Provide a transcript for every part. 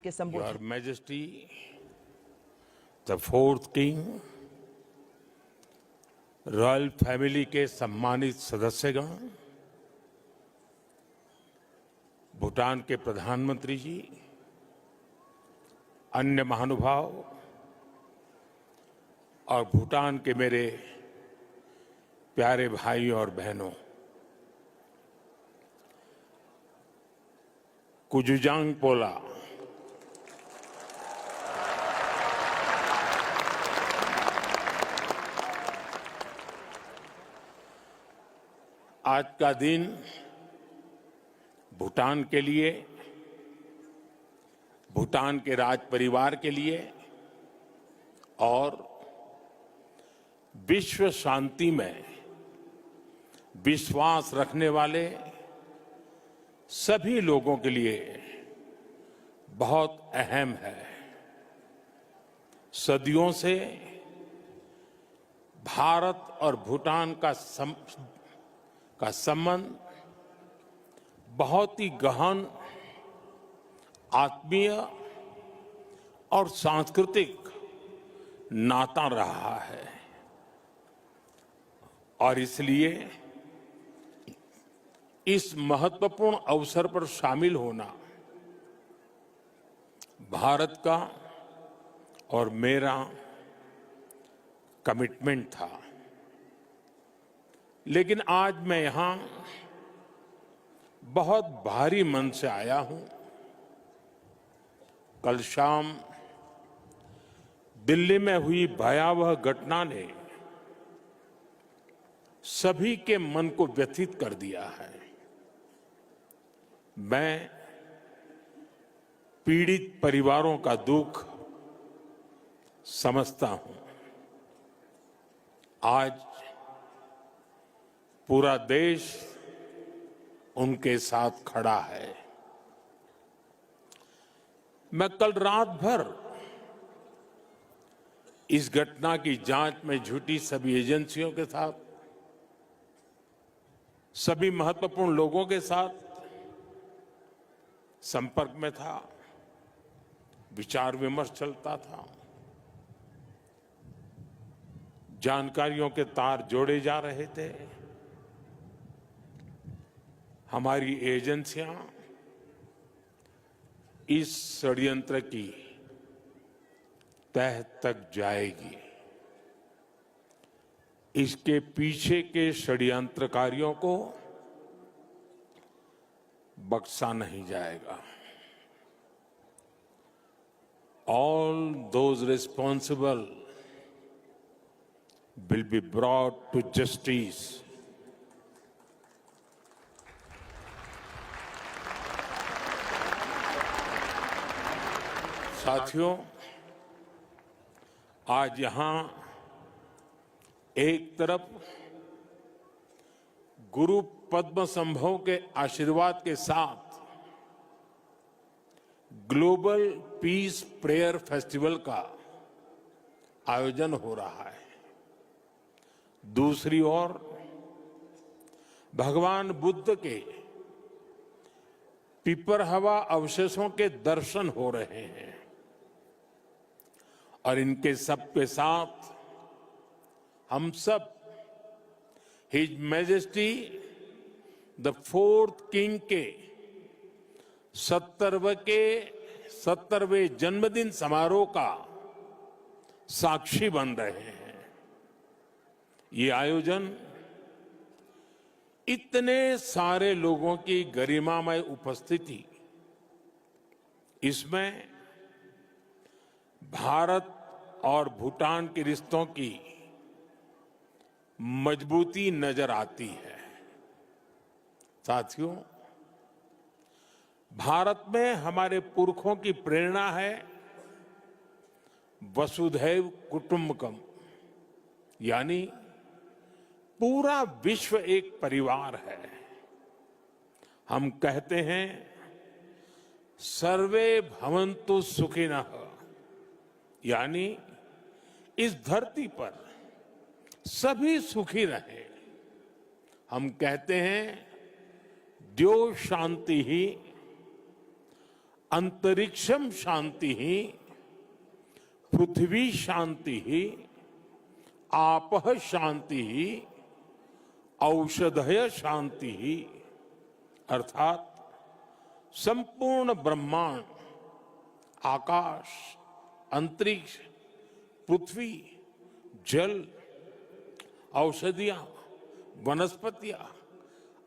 के संबोधन। Your Majesty, the fourth King, royal family के सम्मानित सदस्यगण, भूटान के प्रधानमंत्री जी, अन्य महानुभाव और भूटान के मेरे प्यारे भाई और बहनों, कुजुजांग पोला आज का दिन भूटान के लिए, भूटान के राज परिवार के लिए और विश्व शांति में विश्वास रखने वाले सभी लोगों के लिए बहुत अहम है। सदियों से भारत और भूटान का संबंध बहुत ही गहन, आत्मीय और सांस्कृतिक नाता रहा है और इसलिए इस महत्वपूर्ण अवसर पर शामिल होना भारत का और मेरा कमिटमेंट था। लेकिन आज मैं यहां बहुत भारी मन से आया हूं। कल शाम दिल्ली में हुई भयावह घटना ने सभी के मन को व्यथित कर दिया है। मैं पीड़ित परिवारों का दुख समझता हूं। आज पूरा देश उनके साथ खड़ा है। मैं कल रात भर इस घटना की जांच में जुटी सभी एजेंसियों के साथ, सभी महत्वपूर्ण लोगों के साथ संपर्क में था, विचार विमर्श चलता था, जानकारियों के तार जोड़े जा रहे थे। हमारी एजेंसियां इस षड्यंत्र की तह तक जाएगी। इसके पीछे के षड्यंत्रकारियों को बख्शा नहीं जाएगा। All those responsible will be brought to justice. साथियों, आज यहां एक तरफ गुरु पद्म संभव के आशीर्वाद के साथ ग्लोबल पीस प्रेयर फेस्टिवल का आयोजन हो रहा है, दूसरी ओर भगवान बुद्ध के पिपरहवा अवशेषों के दर्शन हो रहे हैं और इनके सब के साथ हम सब his majesty the fourth king के 70वें जन्मदिन समारोह का साक्षी बन रहे हैं। ये आयोजन इतने सारे लोगों की गरिमामय उपस्थिति, इसमें भारत और भूटान के रिश्तों की मजबूती नजर आती है। साथियों, भारत में हमारे पुरखों की प्रेरणा है वसुधैव कुटुंबकम, यानी पूरा विश्व एक परिवार है। हम कहते हैं सर्वे भवन्तु सुखिनः, यानी इस धरती पर सभी सुखी रहें। हम कहते हैं द्यो शांति ही अंतरिक्षम शांति ही पृथ्वी शांति ही आपः शांति ही औषधय शांति ही, अर्थात संपूर्ण ब्रह्मांड, आकाश, अंतरिक्ष, पृथ्वी, जल, औषधियां, वनस्पतियां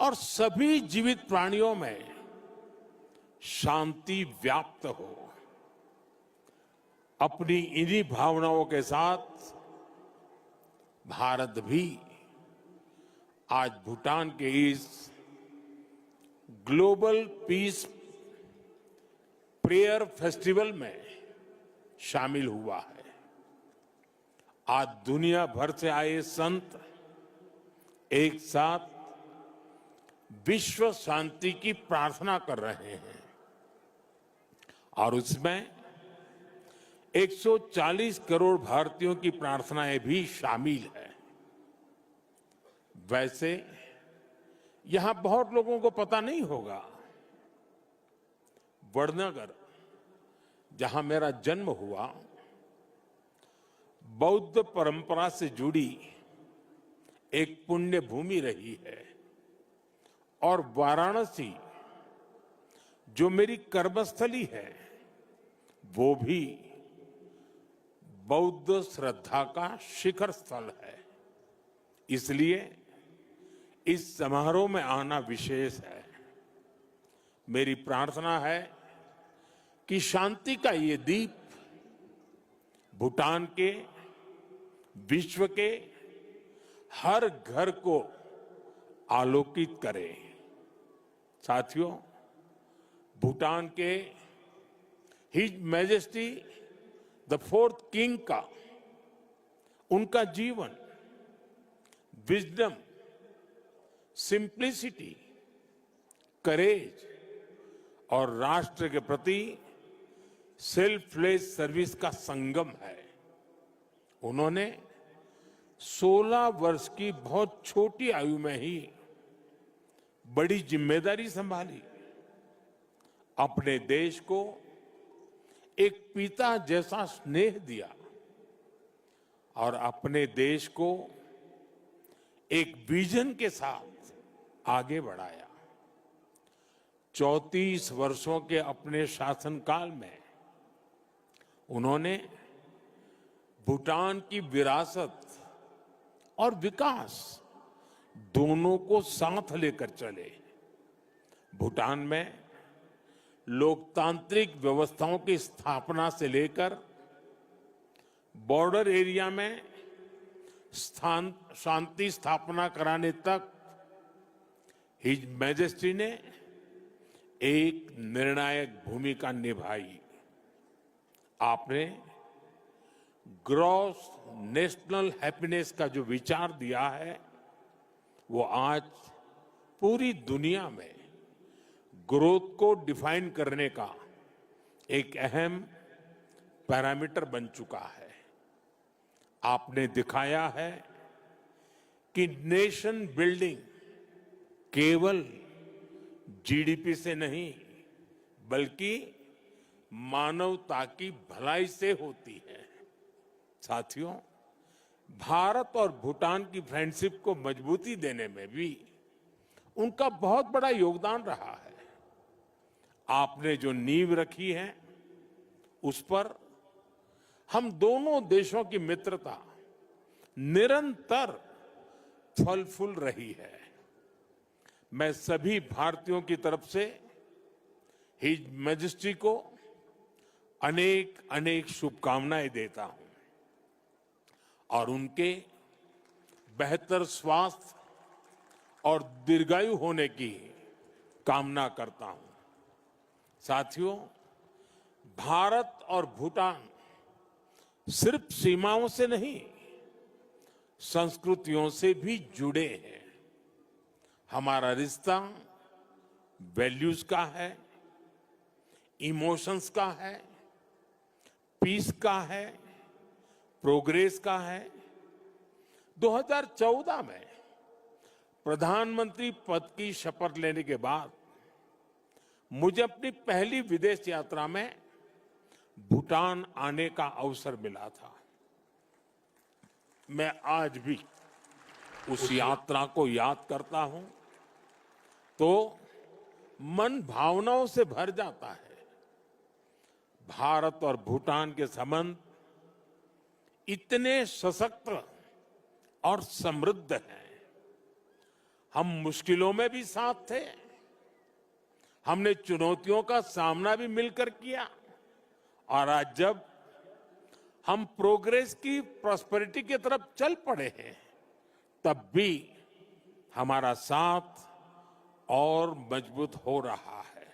और सभी जीवित प्राणियों में शांति व्याप्त हो। अपनी इन्हीं भावनाओं के साथ भारत भी आज भूटान के इस ग्लोबल पीस प्रेयर फेस्टिवल में शामिल हुआ है। आज दुनिया भर से आए संत एक साथ विश्व शांति की प्रार्थना कर रहे हैं और उसमें 140 करोड़ भारतीयों की प्रार्थनाएं भी शामिल है। वैसे यहां बहुत लोगों को पता नहीं होगा, वडनगर, जहां मेरा जन्म हुआ, बौद्ध परंपरा से जुड़ी एक पुण्य भूमि रही है और वाराणसी जो मेरी कर्मस्थली है वो भी बौद्ध श्रद्धा का शिखर स्थल है। इसलिए इस समारोह में आना विशेष है। मेरी प्रार्थना है कि शांति का ये दीप भूटान के, विश्व के हर घर को आलोकित करे। साथियों, भूटान के his majesty the fourth king का, उनका जीवन, विजडम, सिंप्लिसिटी, करेज और राष्ट्र के प्रति सेल्फलेस सर्विस का संगम है। उन्होंने 16 वर्ष की बहुत छोटी आयु में ही बड़ी जिम्मेदारी संभाली, अपने देश को एक पिता जैसा स्नेह दिया और अपने देश को एक विजन के साथ आगे बढ़ाया। 34 वर्षों के अपने शासनकाल में उन्होंने भूटान की विरासत और विकास दोनों को साथ लेकर चले। भूटान में लोकतांत्रिक व्यवस्थाओं की स्थापना से लेकर बॉर्डर एरिया में शांति स्थापना कराने तक हिज मैजेस्टी ने एक निर्णायक भूमिका निभाई। आपने ग्रॉस नेशनल हैप्पीनेस का जो विचार दिया है वो आज पूरी दुनिया में ग्रोथ को डिफाइन करने का एक अहम पैरामीटर बन चुका है। आपने दिखाया है कि नेशन बिल्डिंग केवल जीडीपी से नहीं बल्कि मानवता की भलाई से होती है। साथियों, भारत और भूटान की फ्रेंडशिप को मजबूती देने में भी उनका बहुत बड़ा योगदान रहा है। आपने जो नींव रखी है उस पर हम दोनों देशों की मित्रता निरंतर फल फूल रही है। मैं सभी भारतीयों की तरफ से हिज मैजेस्टी को अनेक अनेक शुभकामनाएं देता हूं और उनके बेहतर स्वास्थ्य और दीर्घायु होने की कामना करता हूं। साथियों, भारत और भूटान सिर्फ सीमाओं से नहीं, संस्कृतियों से भी जुड़े हैं। हमारा रिश्ता वैल्यूज का है, इमोशंस का है, पीस का है, प्रोग्रेस का है। 2014 में प्रधानमंत्री पद की शपथ लेने के बाद मुझे अपनी पहली विदेश यात्रा में भूटान आने का अवसर मिला था। मैं आज भी उस यात्रा को याद करता हूं तो मन भावनाओं से भर जाता है। भारत और भूटान के संबंध इतने सशक्त और समृद्ध हैं। हम मुश्किलों में भी साथ थे, हमने चुनौतियों का सामना भी मिलकर किया, और आज जब हम प्रोग्रेस की प्रॉस्पेरिटी की तरफ चल पड़े हैं, तब भी हमारा साथ और मजबूत हो रहा है।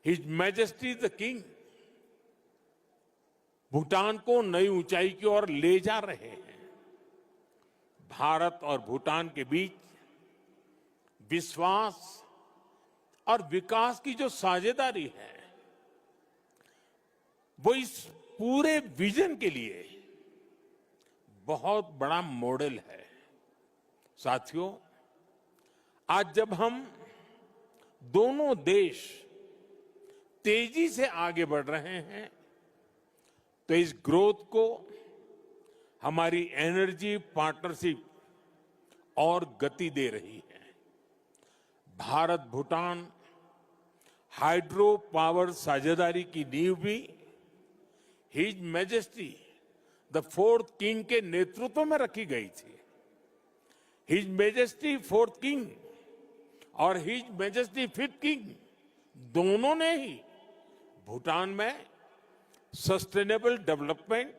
His majesty the king Bhutan को नई ऊंचाई की ओर ले जा रहे हैं। भारत और भूटान के बीच विश्वास और विकास की जो साझेदारी है, वो इस पूरे विजन के लिए बहुत बड़ा मॉडल है। साथियों, आज जब हम दोनों देश तेजी से आगे बढ़ रहे हैं, तो इस ग्रोथ को हमारी एनर्जी पार्टनरशिप और गति दे रही है। भारत भूटान हाइड्रो पावर साझेदारी की नींव भी his majesty the fourth king के नेतृत्व में रखी गई थी। हिज मैजेस्टी फोर्थ किंग और हिज मैजेस्टी फिफ्थ किंग दोनों ने ही भूटान में सस्टेनेबल डेवलपमेंट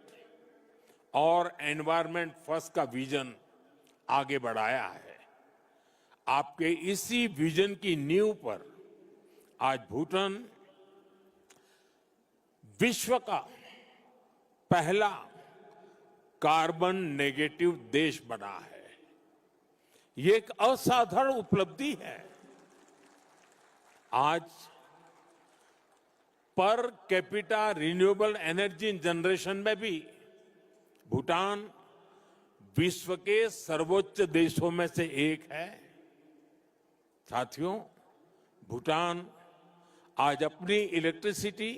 और एनवायरमेंट फर्स्ट का विजन आगे बढ़ाया है। आपके इसी विजन की नींव पर आज भूटान विश्व का पहला कार्बन नेगेटिव देश बना है। ये एक असाधारण उपलब्धि है। आज per capita renewable energy generation में भी भूटान विश्व के सर्वोच्च देशों में से एक है। साथियों, भूटान आज अपनी इलेक्ट्रिसिटी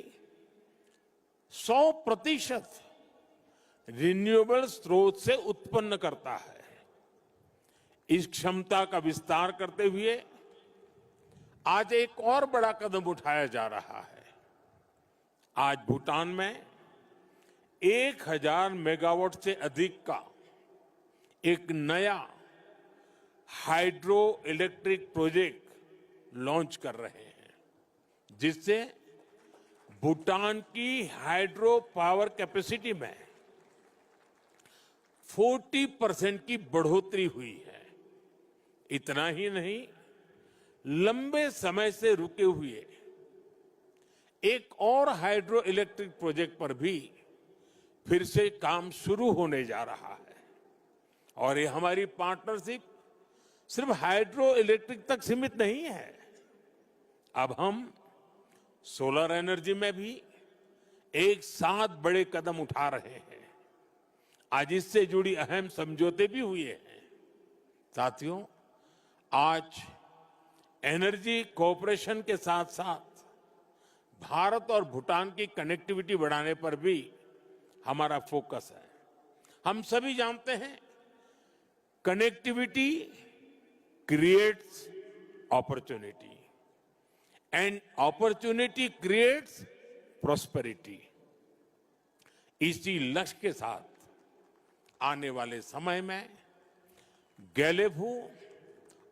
100% रिन्यूएबल स्रोत से उत्पन्न करता है। इस क्षमता का विस्तार करते हुए आज एक और बड़ा कदम उठाया जा रहा है। आज भूटान में 1000 मेगावाट से अधिक का एक नया हाइड्रो इलेक्ट्रिक प्रोजेक्ट लॉन्च कर रहे हैं, जिससे भूटान की हाइड्रो पावर कैपेसिटी में 40% की बढ़ोतरी हुई है। इतना ही नहीं, लंबे समय से रुके हुए एक और हाइड्रो इलेक्ट्रिक प्रोजेक्ट पर भी फिर से काम शुरू होने जा रहा है। और ये हमारी पार्टनरशिप सिर्फ हाइड्रो इलेक्ट्रिक तक सीमित नहीं है। अब हम सोलर एनर्जी में भी एक साथ बड़े कदम उठा रहे हैं। आज इससे जुड़ी अहम समझौते भी हुए हैं। साथियों, आज एनर्जी कोऑपरेशन के साथ साथ भारत और भूटान की कनेक्टिविटी बढ़ाने पर भी हमारा फोकस है। हम सभी जानते हैं, connectivity creates opportunity and opportunity creates prosperity. इसी लक्ष्य के साथ आने वाले समय में गैलेफू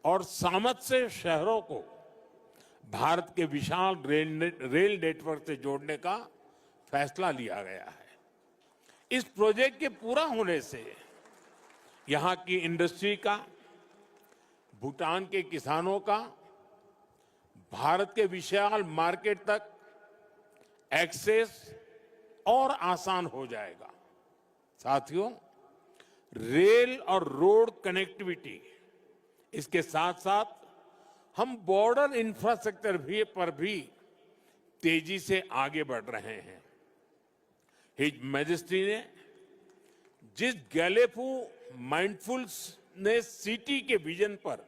और सामर्थ्य शहरों को भारत के विशाल रेल नेटवर्क से जोड़ने का फैसला लिया गया है। इस प्रोजेक्ट के पूरा होने से यहां की इंडस्ट्री का, भूटान के किसानों का भारत के विशाल मार्केट तक एक्सेस और आसान हो जाएगा। साथियों, रेल और रोड कनेक्टिविटी, इसके साथ साथ हम बॉर्डर इंफ्रास्ट्रक्चर पर भी तेजी से आगे बढ़ रहे हैं। हिज मैजेस्टी ने जिस गैलेफू माइंडफुलनेस सिटी के विजन पर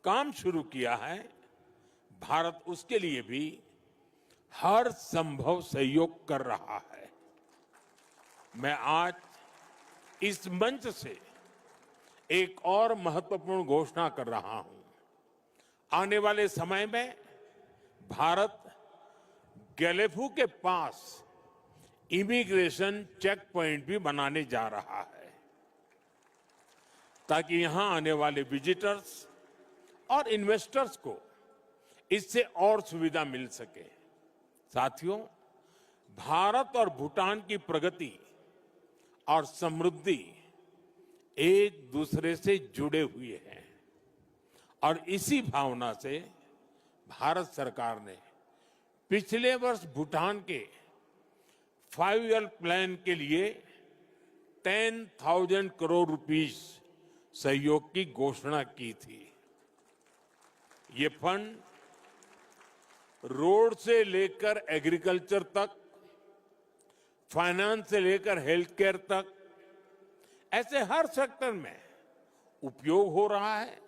काम शुरू किया है, भारत उसके लिए भी हर संभव सहयोग कर रहा है। मैं आज इस मंच से एक और महत्वपूर्ण घोषणा कर रहा हूं। आने वाले समय में भारत गैलेफू के पास इमिग्रेशन चेक पॉइंट भी बनाने जा रहा है, ताकि यहां आने वाले विजिटर्स और इन्वेस्टर्स को इससे और सुविधा मिल सके। साथियों, भारत और भूटान की प्रगति और समृद्धि एक दूसरे से जुड़े हुए हैं और इसी भावना से भारत सरकार ने पिछले वर्ष भूटान के 5 ईयर प्लान के लिए 10,000 करोड़ रुपीस सहयोग की घोषणा की थी। ये फंड रोड से लेकर एग्रीकल्चर तक, फाइनेंस से लेकर हेल्थ केयर तक, ऐसे हर सेक्टर में उपयोग हो रहा है,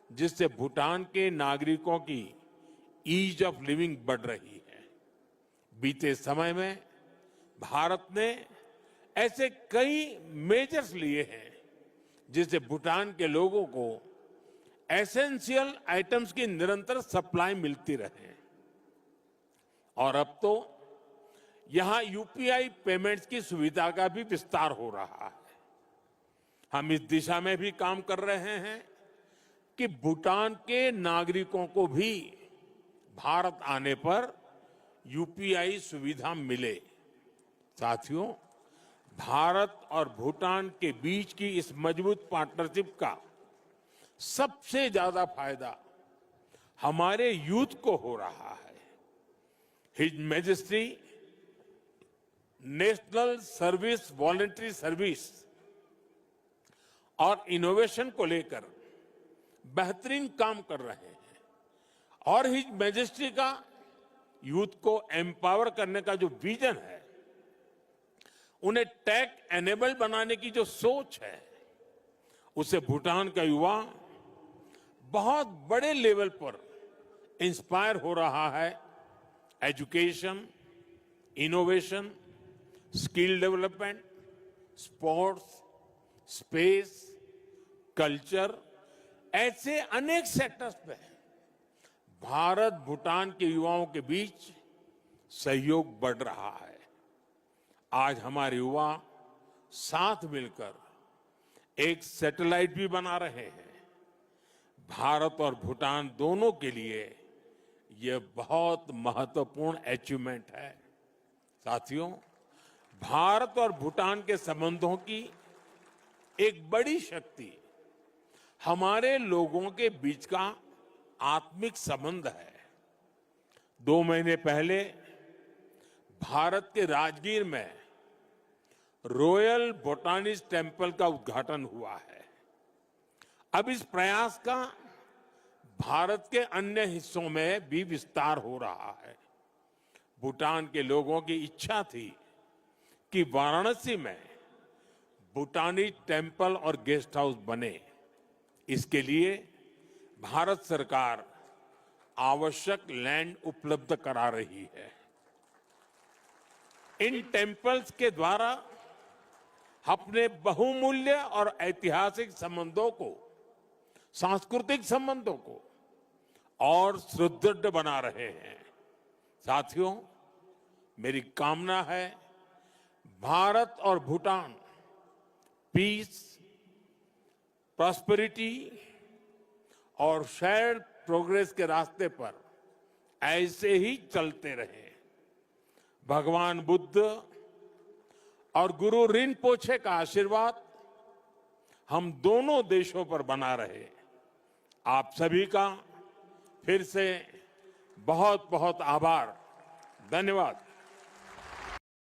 जिससे भूटान के नागरिकों की ईज ऑफ लिविंग बढ़ रही है। बीते समय में भारत ने ऐसे कई मेजर्स लिए हैं, जिससे भूटान के लोगों को एसेंशियल आइटम्स की निरंतर सप्लाई मिलती रहे। और अब तो यहां यूपीआई पेमेंट्स की सुविधा का भी विस्तार हो रहा है। हम इस दिशा में भी काम कर रहे हैं कि भूटान के नागरिकों को भी भारत आने पर यूपीआई सुविधा मिले। साथियों, भारत और भूटान के बीच की इस मजबूत पार्टनरशिप का सबसे ज्यादा फायदा हमारे यूथ को हो रहा है। His majesty national service voluntary service और इनोवेशन को लेकर बेहतरीन काम कर रहे हैं और हिज मैजेस्टी का यूथ को एम्पावर करने का जो विजन है, उन्हें टेक एनेबल बनाने की जो सोच है, उससे भूटान का युवा बहुत बड़े लेवल पर इंस्पायर हो रहा है। Education, innovation, skill development, sports, space, culture, ऐसे अनेक सेक्टर्स पे भारत भूटान के युवाओं के बीच सहयोग बढ़ रहा है। आज हमारे युवा साथ मिलकर एक सैटेलाइट भी बना रहे हैं। भारत और भूटान दोनों के लिए यह बहुत महत्वपूर्ण अचीवमेंट है। साथियों, भारत और भूटान के संबंधों की एक बड़ी शक्ति हमारे लोगों के बीच का आत्मिक संबंध है। 2 महीने पहले भारत के राजगीर में रॉयल बोटानिस्ट टेम्पल का उद्घाटन हुआ है। अब इस प्रयास का भारत के अन्य हिस्सों में भी विस्तार हो रहा है। भूटान के लोगों की इच्छा थी कि वाराणसी में बोटानिस्ट टेम्पल और गेस्ट हाउस बने। इसके लिए भारत सरकार आवश्यक लैंड उपलब्ध करा रही है। इन टेम्पल्स के द्वारा अपने बहुमूल्य और ऐतिहासिक संबंधों को, सांस्कृतिक संबंधों को और सुदृढ़ बना रहे हैं। साथियों, मेरी कामना है भारत और भूटान पीस, प्रॉस्पेरिटी और शेयर्ड प्रोग्रेस के रास्ते पर ऐसे ही चलते रहे। भगवान बुद्ध और गुरु रिनपोछे का आशीर्वाद हम दोनों देशों पर बना रहे। आप सभी का फिर से बहुत बहुत आभार। धन्यवाद।